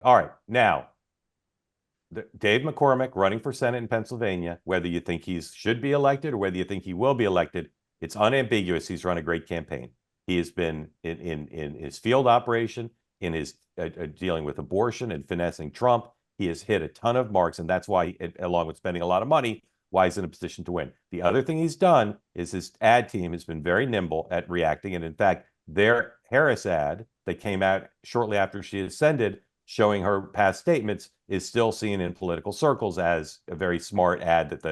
All right. Now, Dave McCormick running for Senate in Pennsylvania, whether you think he should be elected or whether you think he will be elected, it's unambiguous he's run a great campaign. He has been in his field operation, in his dealing with abortion and finessing Trump. He has hit a ton of marks, and that's why, along with spending a lot of money, why he's in a position to win. The other thing he's done is his ad team has been very nimble at reacting. And in fact, their Harris ad that came out shortly after she ascended, showing her past statements, is still seen in political circles as a very smart ad that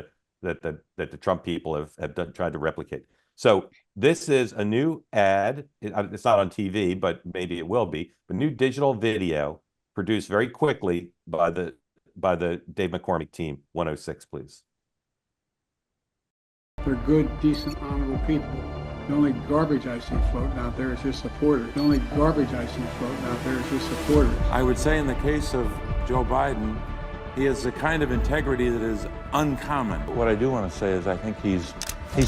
the Trump people have tried to replicate. So this is a new ad. It's not on TV, but maybe it will be. A new digital video produced very quickly by the Dave McCormick team. 106, please. They're good, decent, honorable people. The only garbage I see floating out there is his supporters. The only garbage I see floating out there is his supporters. I would say in the case of Joe Biden, he has the kind of integrity that is uncommon. But what I do want to say is I think he's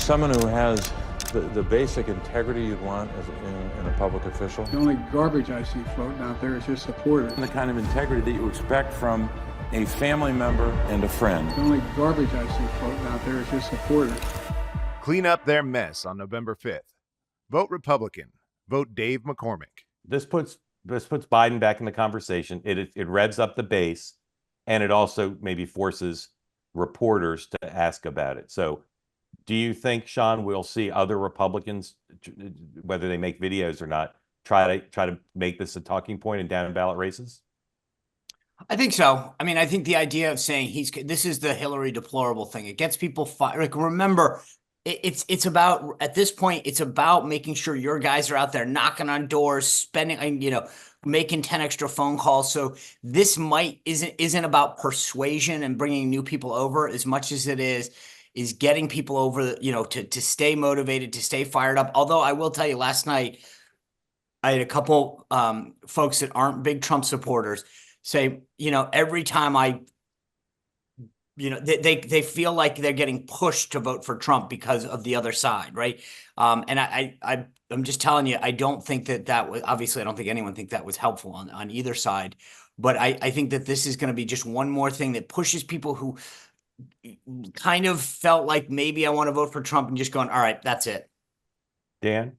someone who has the basic integrity you'd want in a public official. The only garbage I see floating out there is his supporters. And the kind of integrity that you expect from a family member and a friend. The only garbage I see floating out there is his supporters. Clean up their mess on November 5th. Vote Republican. Vote Dave McCormick. This puts Biden back in the conversation. It revs up the base, and it also maybe forces reporters to ask about it. So do you think, Sean, we'll see other Republicans, whether they make videos or not, try to make this a talking point in down-ballot races? I think so. I mean, I think the idea of saying this is the Hillary deplorable thing. It gets people fired. Like, remember, it's about, at this point, it's about making sure your guys are out there knocking on doors, spending, making 10 extra phone calls. So this isn't about persuasion and bringing new people over as much as it is getting people over, to stay motivated, to stay fired up. Although I will tell you, last night, I had a couple folks that aren't big Trump supporters say, every time they feel like they're getting pushed to vote for Trump because of the other side, right? And I'm just telling you, I don't think that was, obviously I don't think anyone think that was helpful on either side, but I think that this is going to be just one more thing that pushes people who kind of felt like maybe I want to vote for Trump and just going, all right, that's it. Dan,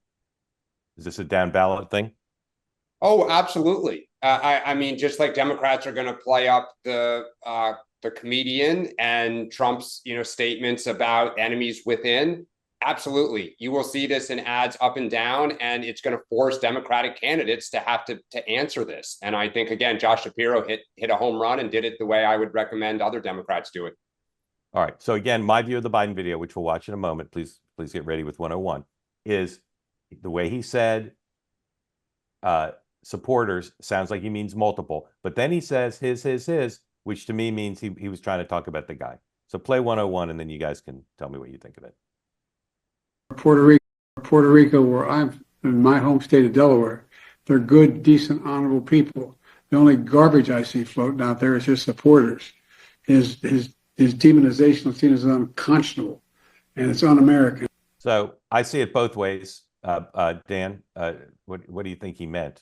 is this a down ballot thing? Oh, absolutely. I mean, just like Democrats are going to play up the comedian and Trump's, statements about enemies within. Absolutely. You will see this in ads up and down, and it's going to force Democratic candidates to have to answer this. And I think, again, Josh Shapiro hit a home run and did it the way I would recommend other Democrats do it. All right. So again, my view of the Biden video, which we'll watch in a moment, please get ready with 101, is the way he said supporters sounds like he means multiple, but then he says his, which to me means he was trying to talk about the guy. So play 101, and then you guys can tell me what you think of it. Puerto Rico, where I'm in my home state of Delaware, they're good, decent, honorable people. The only garbage I see floating out there is his supporters. His demonization is seen as unconscionable, and it's un-American. So I see it both ways. Dan, what do you think he meant?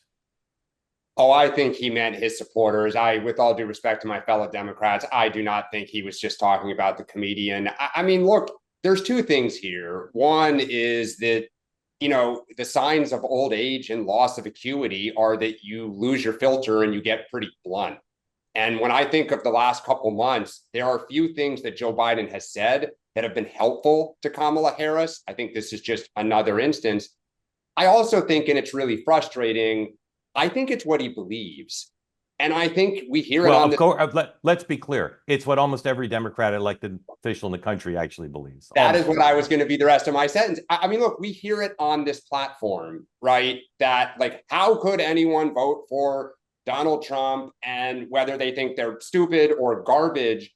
Oh, I think he meant his supporters. With all due respect to my fellow Democrats, I do not think he was just talking about the comedian. I mean, look, there's two things here. One is that, the signs of old age and loss of acuity are that you lose your filter and you get pretty blunt. And when I think of the last couple months, there are a few things that Joe Biden has said that have been helpful to Kamala Harris. I think this is just another instance. I also think, and it's really frustrating, I think it's what he believes. And I think we hear it on let's be clear. It's what almost every Democrat elected official in the country actually believes. That is what I was going to be the rest of my sentence. I mean, look, we hear it on this platform, right? That, like, how could anyone vote for Donald Trump, and whether they think they're stupid or garbage.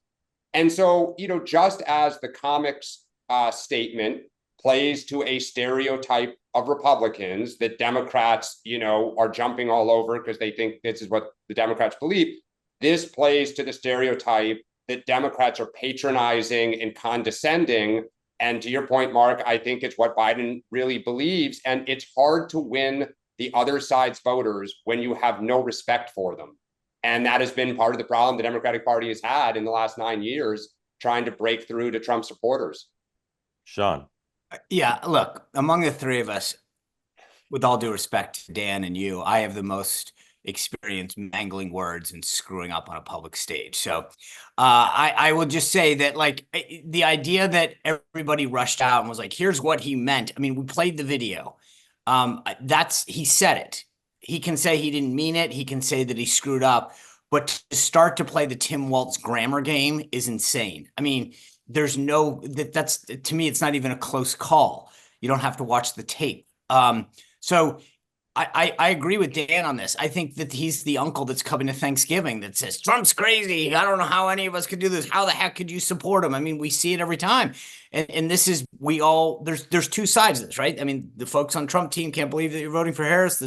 And so, just as the comics statement plays to a stereotype of Republicans that Democrats, are jumping all over because they think this is what the Democrats believe, this plays to the stereotype that Democrats are patronizing and condescending. And to your point, Mark, I think it's what Biden really believes. And it's hard to win the other side's voters when you have no respect for them. And that has been part of the problem the Democratic Party has had in the last 9 years, trying to break through to Trump supporters. Sean. Yeah, look, among the three of us, with all due respect to Dan and you, I have the most experience mangling words and screwing up on a public stage. So I will just say that, like, the idea that everybody rushed out and was like, here's what he meant. I mean, we played the video. He said it. He can say he didn't mean it. He can say that he screwed up. But to start to play the Tim Walz grammar game is insane. I mean, there's no, that's, to me, it's not even a close call. You don't have to watch the tape. So I agree with Dan on this. I think that he's the uncle that's coming to Thanksgiving that says, Trump's crazy. I don't know how any of us could do this. How the heck could you support him? I mean, we see it every time. And this is, there's two sides of this, right? I mean, the folks on Trump team can't believe that you're voting for Harris,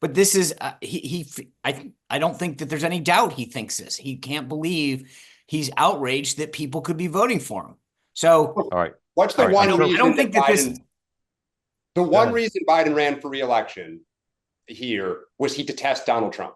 but this is, I don't think that there's any doubt he thinks this. He can't believe, he's outraged that people could be voting for him. So, All right. What's the one reason I don't think that Biden, this, the one reason Biden ran for re-election here was to test Donald Trump.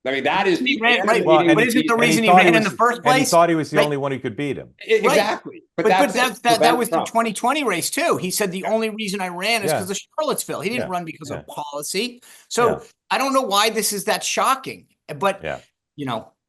I mean, that is he ran, right, Well, but isn't the reason he ran in the first place? And he thought he was the Right. only one who could beat him. Exactly. But that was the Trump. 2020 race too. He said the only reason I ran is because of Charlottesville. He didn't run because of policy. So I don't know why this is that shocking. But you know,